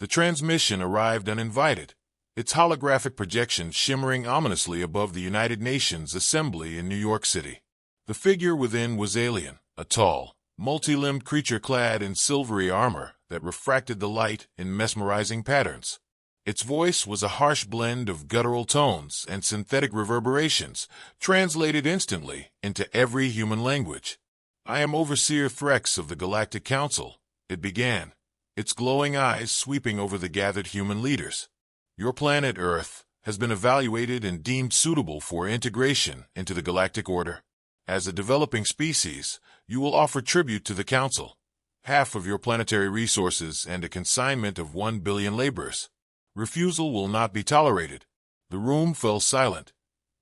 The transmission arrived uninvited, its holographic projection shimmering ominously above the United Nations Assembly in New York City. The figure within was alien, a tall, multi-limbed creature clad in silvery armor that refracted the light in mesmerizing patterns. Its voice was a harsh blend of guttural tones and synthetic reverberations, translated instantly into every human language. "I am Overseer Threx of the Galactic Council," it began, its glowing eyes sweeping over the gathered human leaders. "Your planet Earth has been evaluated and deemed suitable for integration into the Galactic Order. As a developing species, you will offer tribute to the Council, half of your planetary resources and a consignment of 1 billion laborers. Refusal will not be tolerated." The room fell silent,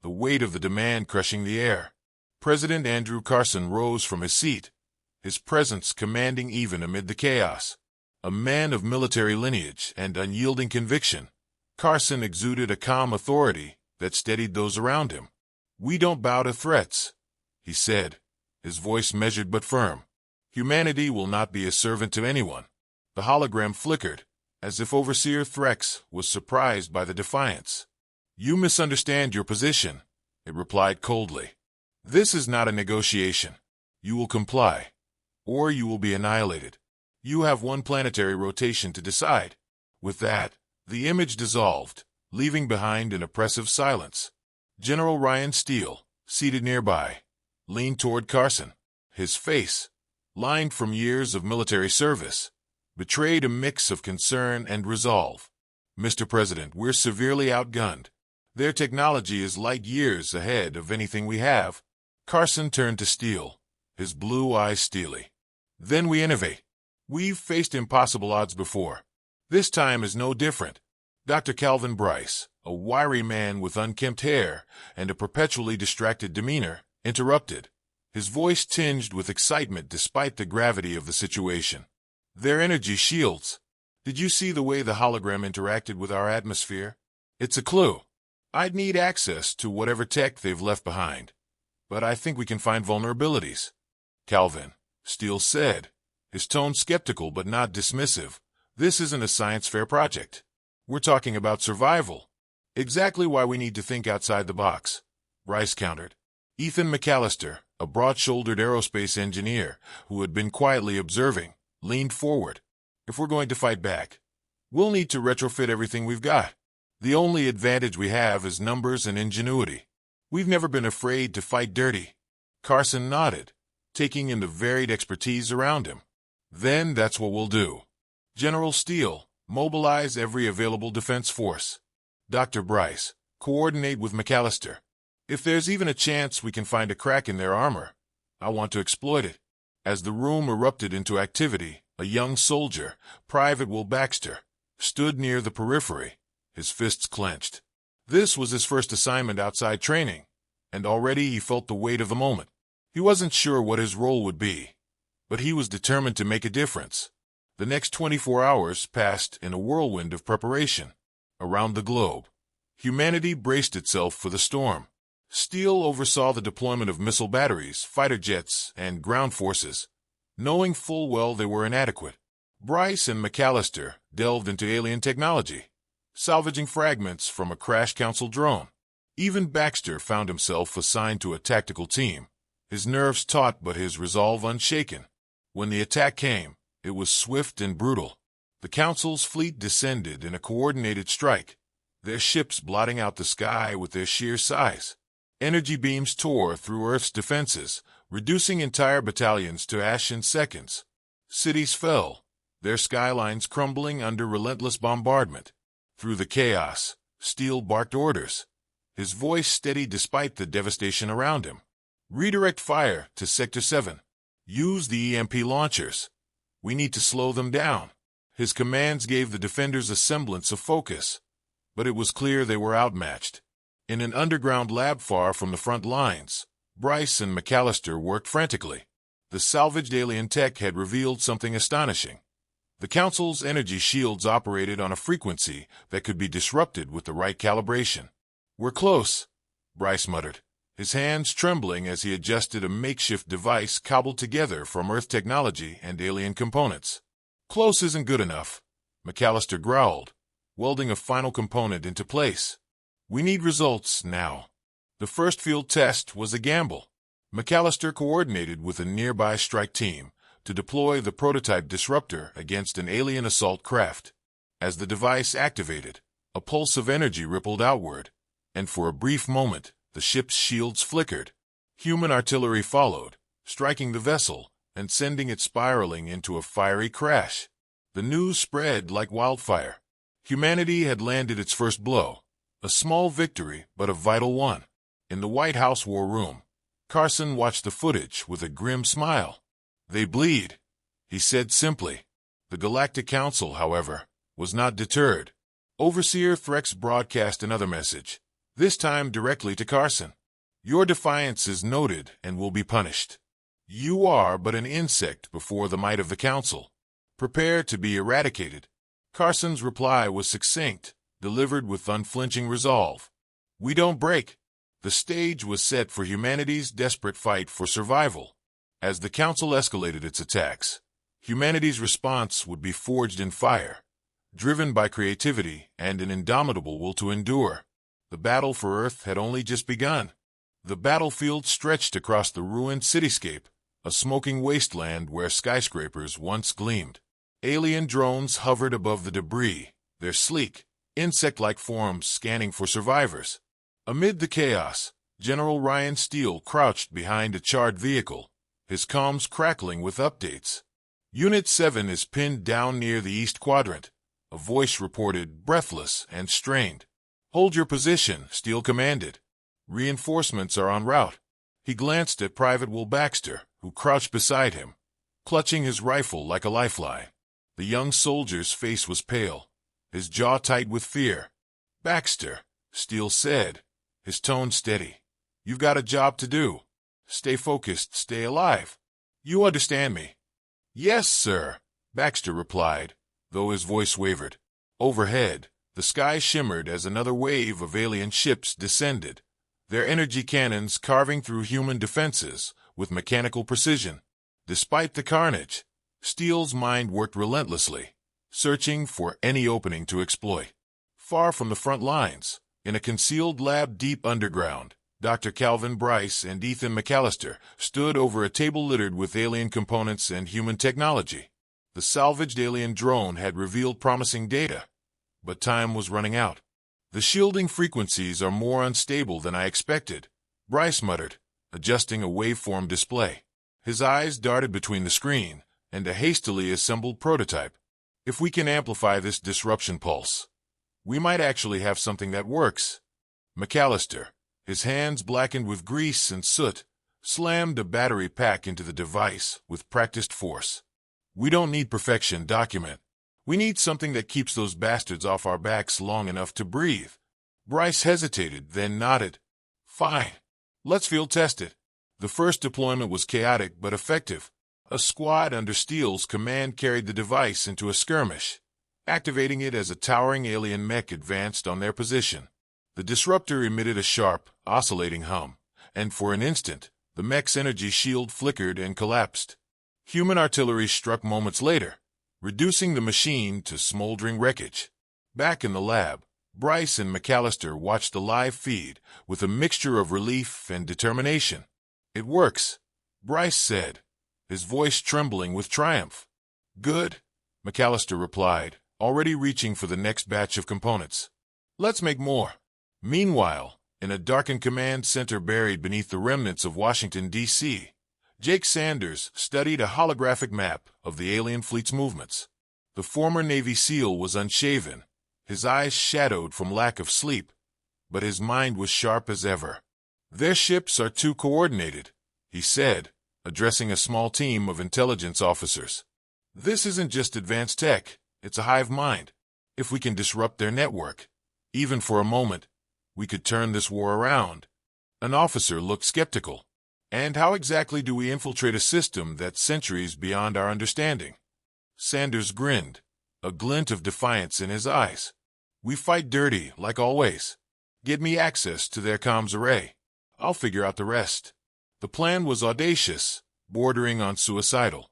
the weight of the demand crushing the air. President Andrew Carson rose from his seat, his presence commanding even amid the chaos. A man of military lineage and unyielding conviction, Carson exuded a calm authority that steadied those around him. "We don't bow to threats," he said, his voice measured but firm. "Humanity will not be a servant to anyone." The hologram flickered, as if Overseer Threx was surprised by the defiance. "You misunderstand your position," it replied coldly. "This is not a negotiation. You will comply, or you will be annihilated. You have one planetary rotation to decide." With that, the image dissolved, leaving behind an oppressive silence. General Ryan Steele, seated nearby, leaned toward Carson. His face, lined from years of military service, betrayed a mix of concern and resolve. "Mr. President, we're severely outgunned. Their technology is light years ahead of anything we have." Carson turned to Steele, his blue eyes steely. "Then we innovate. We've faced impossible odds before. This time is no different." Dr. Calvin Bryce, a wiry man with unkempt hair and a perpetually distracted demeanor, interrupted, his voice tinged with excitement despite the gravity of the situation. "Their energy shields. Did you see the way the hologram interacted with our atmosphere? It's a clue. I'd need access to whatever tech they've left behind, but I think we can find vulnerabilities." "Calvin," Steele said, his tone skeptical but not dismissive, "this isn't a science fair project. We're talking about survival." "Exactly why we need to think outside the box," Bryce countered. Ethan McAllister, a broad-shouldered aerospace engineer who had been quietly observing, leaned forward. "If we're going to fight back, we'll need to retrofit everything we've got. The only advantage we have is numbers and ingenuity. We've never been afraid to fight dirty." Carson nodded, taking in the varied expertise around him. "Then that's what we'll do. General Steele, mobilize every available defense force. Dr. Bryce, coordinate with McAllister. If there's even a chance we can find a crack in their armor, I want to exploit it." As the room erupted into activity, a young soldier, Private Will Baxter, stood near the periphery, his fists clenched. This was his first assignment outside training, and already he felt the weight of the moment. He wasn't sure what his role would be, but he was determined to make a difference. The next 24 hours passed in a whirlwind of preparation. Around the globe, humanity braced itself for the storm. Steele oversaw the deployment of missile batteries, fighter jets, and ground forces, knowing full well they were inadequate. Bryce and McAllister delved into alien technology, salvaging fragments from a crash council drone. Even Baxter found himself assigned to a tactical team, his nerves taut but his resolve unshaken. When the attack came, it was swift and brutal. The Council's fleet descended in a coordinated strike, their ships blotting out the sky with their sheer size. Energy beams tore through Earth's defenses, reducing entire battalions to ash in seconds. Cities fell, their skylines crumbling under relentless bombardment. Through the chaos, Steele barked orders, his voice steady despite the devastation around him. "Redirect fire to Sector 7. Use the EMP launchers. We need to slow them down." His commands gave the defenders a semblance of focus, but it was clear they were outmatched. In an underground lab far from the front lines, Bryce and McAllister worked frantically. The salvaged alien tech had revealed something astonishing. The Council's energy shields operated on a frequency that could be disrupted with the right calibration. "We're close," Bryce muttered, his hands trembling as he adjusted a makeshift device cobbled together from Earth technology and alien components. "Close isn't good enough," McAllister growled, welding a final component into place. We need results now. The first field test was a gamble. McAllister coordinated with a nearby strike team to deploy the prototype disruptor against an alien assault craft. As the device activated, a pulse of energy rippled outward, and for a brief moment, the ship's shields flickered. Human artillery followed, striking the vessel and sending it spiraling into a fiery crash. The news spread like wildfire. Humanity had landed its first blow, a small victory but a vital one. In the White House war room, Carson watched the footage with a grim smile. They bleed, he said simply. The Galactic Council, however, was not deterred. Overseer Threx broadcast another message, this time directly to Carson. Your defiance is noted and will be punished. You are but an insect before the might of the Council. Prepare to be eradicated. Carson's reply was succinct, delivered with unflinching resolve. We don't break. The stage was set for humanity's desperate fight for survival. As the Council escalated its attacks, humanity's response would be forged in fire, driven by creativity and an indomitable will to endure. The battle for Earth had only just begun. The battlefield stretched across the ruined cityscape, a smoking wasteland where skyscrapers once gleamed. Alien drones hovered above the debris, their sleek, insect-like forms scanning for survivors. Amid the chaos, General Ryan Steele crouched behind a charred vehicle, his comms crackling with updates. Unit 7 is pinned down near the East Quadrant, a voice reported, breathless and strained. Hold your position, Steele commanded. Reinforcements are en route. He glanced at Private Will Baxter, who crouched beside him, clutching his rifle like a lifeline. The young soldier's face was pale, his jaw tight with fear. Baxter, Steele said, his tone steady. You've got a job to do. Stay focused, stay alive. You understand me? Yes, sir, Baxter replied, though his voice wavered. Overhead, the sky shimmered as another wave of alien ships descended, their energy cannons carving through human defenses with mechanical precision. Despite the carnage, Steele's mind worked relentlessly, searching for any opening to exploit. Far from the front lines, in a concealed lab deep underground, Dr. Calvin Bryce and Ethan McAllister stood over a table littered with alien components and human technology. The salvaged alien drone had revealed promising data, but time was running out. The shielding frequencies are more unstable than I expected, Bryce muttered, adjusting a waveform display. His eyes darted between the screen and a hastily assembled prototype. If we can amplify this disruption pulse, we might actually have something that works. McAllister, his hands blackened with grease and soot, slammed a battery pack into the device with practiced force. We don't need perfection, document. We need something that keeps those bastards off our backs long enough to breathe. Bryce hesitated, then nodded. Fine. Let's field test it. The first deployment was chaotic but effective. A squad under Steele's command carried the device into a skirmish, activating it as a towering alien mech advanced on their position. The disruptor emitted a sharp, oscillating hum, and for an instant, the mech's energy shield flickered and collapsed. Human artillery struck moments later, reducing the machine to smoldering wreckage. Back in the lab, Bryce and McAllister watched the live feed with a mixture of relief and determination. It works, Bryce said, his voice trembling with triumph. Good, McAllister replied, already reaching for the next batch of components. Let's make more. Meanwhile, in a darkened command center buried beneath the remnants of Washington, D.C., Jake Sanders studied a holographic map of the alien fleet's movements. The former Navy SEAL was unshaven, his eyes shadowed from lack of sleep, but his mind was sharp as ever. Their ships are too coordinated, he said, addressing a small team of intelligence officers. This isn't just advanced tech, it's a hive mind. If we can disrupt their network, even for a moment, we could turn this war around. An officer looked skeptical. And how exactly do we infiltrate a system that's centuries beyond our understanding? Sanders grinned, a glint of defiance in his eyes. We fight dirty, like always. Get me access to their comms array. I'll figure out the rest. The plan was audacious, bordering on suicidal.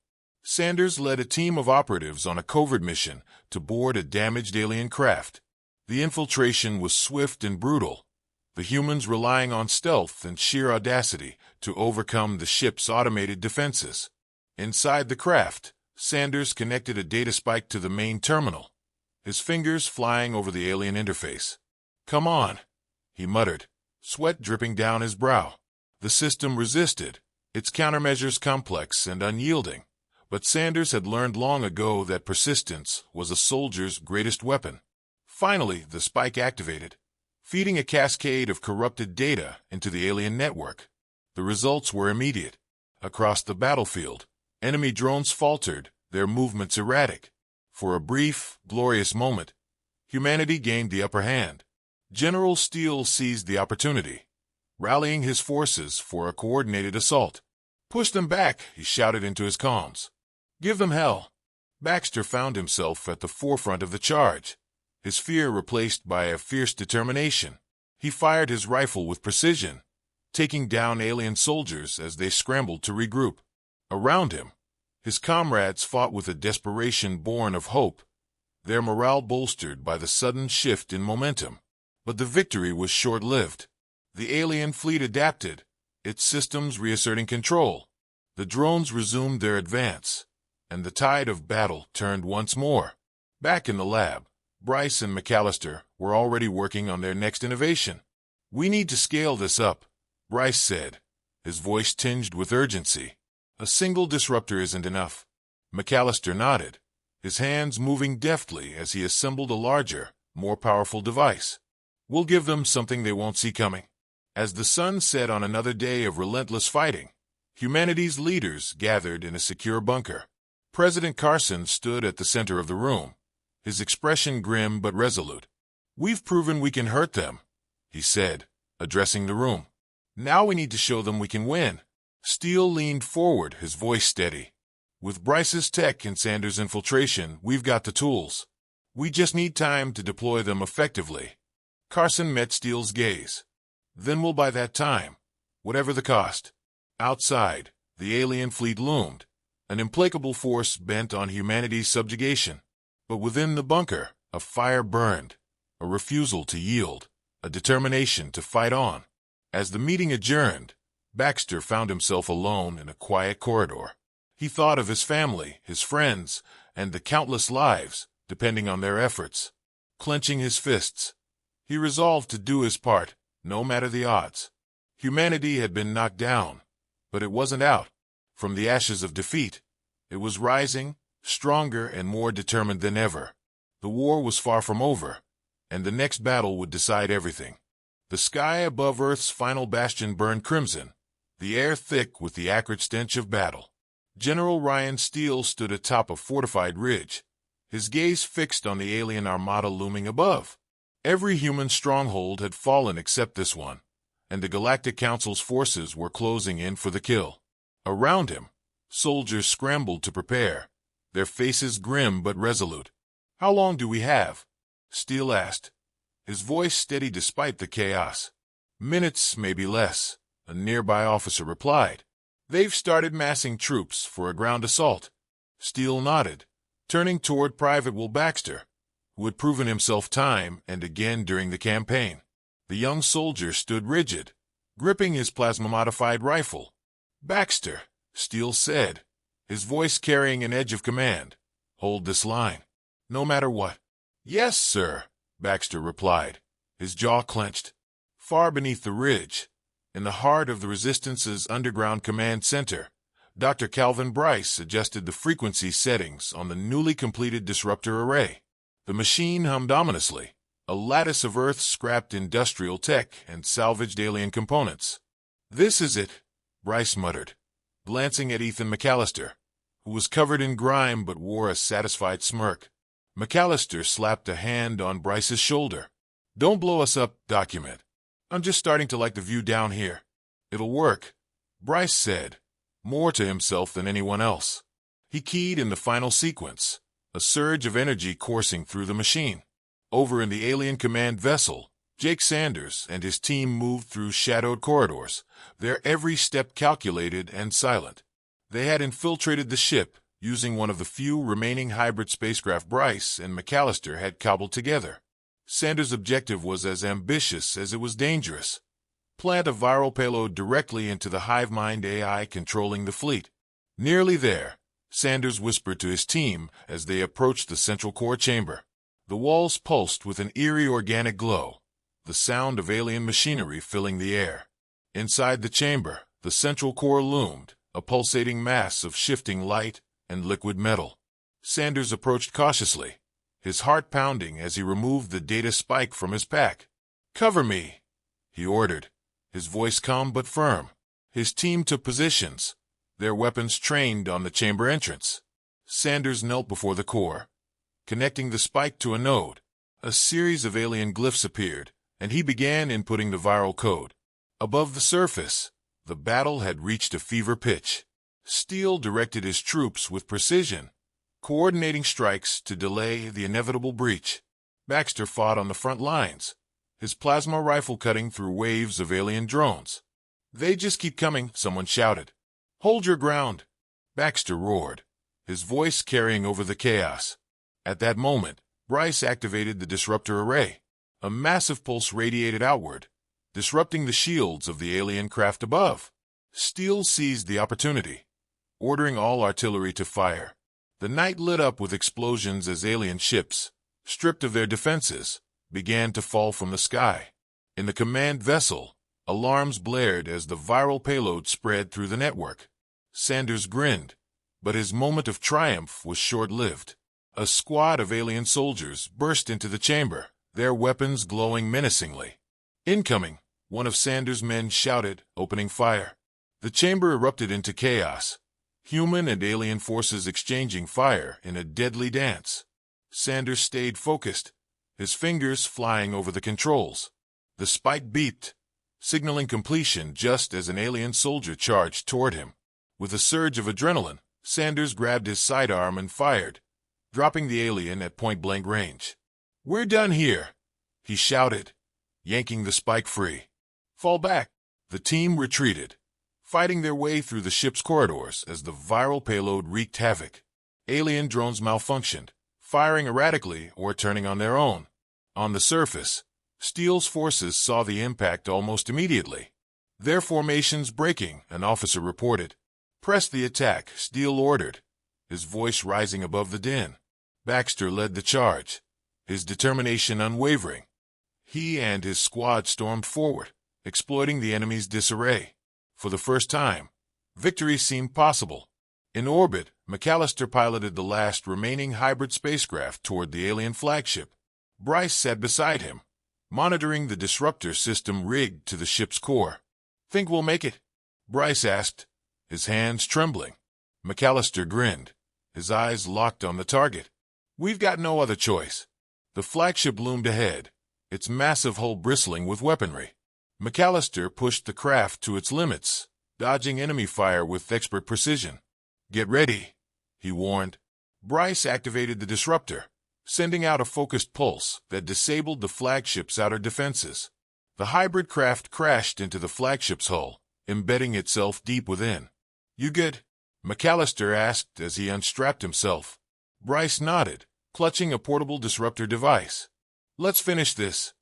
Sanders led a team of operatives on a covert mission to board a damaged alien craft. The infiltration was swift and brutal, the humans relying on stealth and sheer audacity to overcome the ship's automated defenses. Inside the craft, Sanders connected a data spike to the main terminal, his fingers flying over the alien interface. "Come on," he muttered, sweat dripping down his brow. The system resisted, its countermeasures complex and unyielding, but Sanders had learned long ago that persistence was a soldier's greatest weapon. Finally, the spike activated, feeding a cascade of corrupted data into the alien network. The results were immediate. Across the battlefield, enemy drones faltered, their movements erratic. For a brief, glorious moment, humanity gained the upper hand. General Steele seized the opportunity, rallying his forces for a coordinated assault. "Push them back," he shouted into his comms. "Give them hell." Baxter found himself at the forefront of the charge, his fear replaced by a fierce determination. He fired his rifle with precision, taking down alien soldiers as they scrambled to regroup. Around him, his comrades fought with a desperation born of hope, their morale bolstered by the sudden shift in momentum. But the victory was short-lived. The alien fleet adapted, its systems reasserting control. The drones resumed their advance, and the tide of battle turned once more. Back in the lab, Bryce and McAllister were already working on their next innovation. "We need to scale this up," Bryce said, his voice tinged with urgency. "A single disruptor isn't enough." McAllister nodded, his hands moving deftly as he assembled a larger, more powerful device. "We'll give them something they won't see coming." As the sun set on another day of relentless fighting, humanity's leaders gathered in a secure bunker. President Carson stood at the center of the room, his expression grim but resolute. "We've proven we can hurt them," he said, addressing the room. "Now we need to show them we can win." Steele leaned forward, his voice steady. "With Bryce's tech and Sanders' infiltration, we've got the tools. We just need time to deploy them effectively." Carson met Steele's gaze. "Then we'll buy that time, whatever the cost." Outside, the alien fleet loomed, an implacable force bent on humanity's subjugation. But within the bunker, a fire burned, a refusal to yield, a determination to fight on. As the meeting adjourned, Baxter found himself alone in a quiet corridor. He thought of his family, his friends, and the countless lives depending on their efforts. Clenching his fists, he resolved to do his part, no matter the odds. Humanity had been knocked down, but it wasn't out. From the ashes of defeat, it was rising, stronger and more determined than ever. The war was far from over, and the next battle would decide everything. The sky above Earth's final bastion burned crimson, the air thick with the acrid stench of battle. General Ryan Steele stood atop a fortified ridge, his gaze fixed on the alien armada looming above. Every human stronghold had fallen except this one, and the Galactic Council's forces were closing in for the kill. Around him, soldiers scrambled to prepare, their faces grim but resolute. "How long do we have?" Steele asked, his voice steady despite the chaos. "Minutes, maybe less," a nearby officer replied. "They've started massing troops for a ground assault." Steele nodded, turning toward Private Will Baxter, who had proven himself time and again during the campaign. The young soldier stood rigid, gripping his plasma-modified rifle. "Baxter," Steele said, his voice carrying an edge of command, "hold this line, no matter what." "Yes, sir," Baxter replied, his jaw clenched. Far beneath the ridge, in the heart of the Resistance's underground command center, Dr. Calvin Bryce adjusted the frequency settings on the newly completed disruptor array. The machine hummed ominously, a lattice of Earth's scrapped industrial tech and salvaged alien components. "This is it," Bryce muttered, glancing at Ethan McAllister, who was covered in grime but wore a satisfied smirk. McAllister slapped a hand on Bryce's shoulder. "Don't blow us up, document. I'm just starting to like the view down here." "It'll work," Bryce said, more to himself than anyone else. He keyed in the final sequence, a surge of energy coursing through the machine. Over in the alien command vessel, Jake Sanders and his team moved through shadowed corridors, their every step calculated and silent. They had infiltrated the ship, using one of the few remaining hybrid spacecraft Bryce and McAllister had cobbled together. Sanders' objective was as ambitious as it was dangerous: plant a viral payload directly into the hive-mind AI controlling the fleet. Nearly there, Sanders whispered to his team as they approached the central core chamber. The walls pulsed with an eerie organic glow, the sound of alien machinery filling the air. Inside the chamber, the central core loomed, a pulsating mass of shifting light and liquid metal. Sanders approached cautiously, his heart pounding as he removed the data spike from his pack. "Cover me," he ordered, his voice calm but firm. His team took positions, their weapons trained on the chamber entrance. Sanders knelt before the core, connecting the spike to a node. A series of alien glyphs appeared, and he began inputting the viral code. Above the surface, the battle had reached a fever pitch. Steele directed his troops with precision, coordinating strikes to delay the inevitable breach. Baxter fought on the front lines, his plasma rifle cutting through waves of alien drones. "They just keep coming," someone shouted. "Hold your ground," Baxter roared, his voice carrying over the chaos. At that moment, Bryce activated the disruptor array. A massive pulse radiated outward, disrupting the shields of the alien craft above. Steele seized the opportunity, ordering all artillery to fire. The night lit up with explosions as alien ships, stripped of their defenses, began to fall from the sky. In the command vessel, alarms blared as the viral payload spread through the network. Sanders grinned, but his moment of triumph was short-lived. A squad of alien soldiers burst into the chamber, their weapons glowing menacingly. "Incoming," one of Sanders' men shouted, opening fire. The chamber erupted into chaos, human and alien forces exchanging fire in a deadly dance. Sanders stayed focused, his fingers flying over the controls. The spike beeped, signaling completion just as an alien soldier charged toward him. With a surge of adrenaline, Sanders grabbed his sidearm and fired, dropping the alien at point-blank range. "We're done here," he shouted, yanking the spike free. "Fall back." The team retreated, fighting their way through the ship's corridors as the viral payload wreaked havoc. Alien drones malfunctioned, firing erratically or turning on their own. On the surface, Steele's forces saw the impact almost immediately. Their formations breaking, an officer reported. "Press the attack," Steele ordered, his voice rising above the din. Baxter led the charge, his determination unwavering. He and his squad stormed forward, exploiting the enemy's disarray. For the first time, victory seemed possible. In orbit, McAllister piloted the last remaining hybrid spacecraft toward the alien flagship. Bryce sat beside him, monitoring the disruptor system rigged to the ship's core. "Think we'll make it?" Bryce asked, his hands trembling. McAllister grinned, his eyes locked on the target. "We've got no other choice." The flagship loomed ahead, its massive hull bristling with weaponry. McAllister pushed the craft to its limits, dodging enemy fire with expert precision. "Get ready," he warned. Bryce activated the disruptor, sending out a focused pulse that disabled the flagship's outer defenses. The hybrid craft crashed into the flagship's hull, embedding itself deep within. "You good?" McAllister asked as he unstrapped himself. Bryce nodded, clutching a portable disruptor device. "Let's finish this."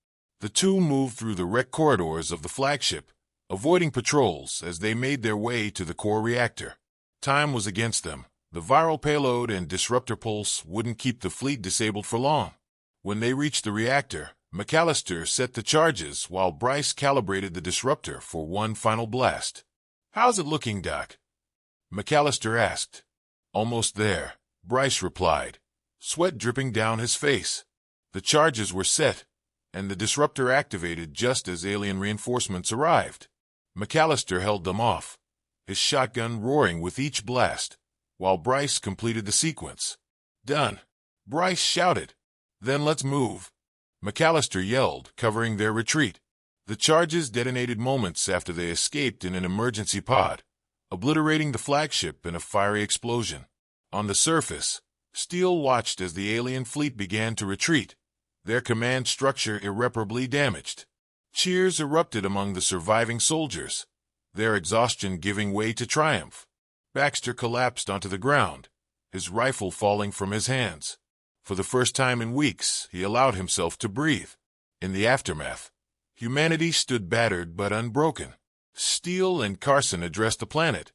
The two moved through the wrecked corridors of the flagship, avoiding patrols as they made their way to the core reactor. Time was against them. The viral payload and disruptor pulse wouldn't keep the fleet disabled for long. When they reached the reactor, McAllister set the charges while Bryce calibrated the disruptor for one final blast. "How's it looking, Doc?" McAllister asked. "Almost there," Bryce replied, sweat dripping down his face. The charges were set, and the disruptor activated just as alien reinforcements arrived. McAllister held them off, his shotgun roaring with each blast, while Bryce completed the sequence. "Done," Bryce shouted. "Then let's move," McAllister yelled, covering their retreat. The charges detonated moments after they escaped in an emergency pod, obliterating the flagship in a fiery explosion. On the surface, Steele watched as the alien fleet began to retreat, their command structure irreparably damaged. Cheers erupted among the surviving soldiers, their exhaustion giving way to triumph. Baxter collapsed onto the ground, his rifle falling from his hands. For the first time in weeks, he allowed himself to breathe. In the aftermath, humanity stood battered but unbroken. Steele and Carson addressed the planet,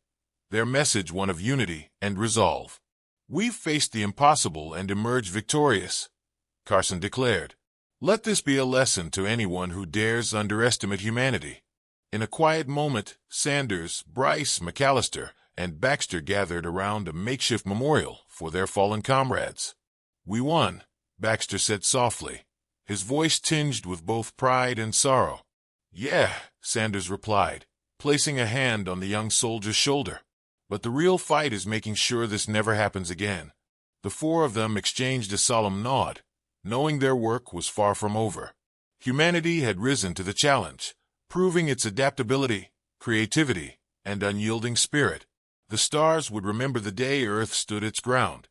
their message one of unity and resolve. "We've faced the impossible and emerged victorious," Carson declared. "Let this be a lesson to anyone who dares underestimate humanity." In a quiet moment, Sanders, Bryce, McAllister, and Baxter gathered around a makeshift memorial for their fallen comrades. "We won," Baxter said softly, his voice tinged with both pride and sorrow. "Yeah," Sanders replied, placing a hand on the young soldier's shoulder. "But the real fight is making sure this never happens again." The four of them exchanged a solemn nod, knowing their work was far from over. Humanity had risen to the challenge, proving its adaptability, creativity, and unyielding spirit. The stars would remember the day Earth stood its ground,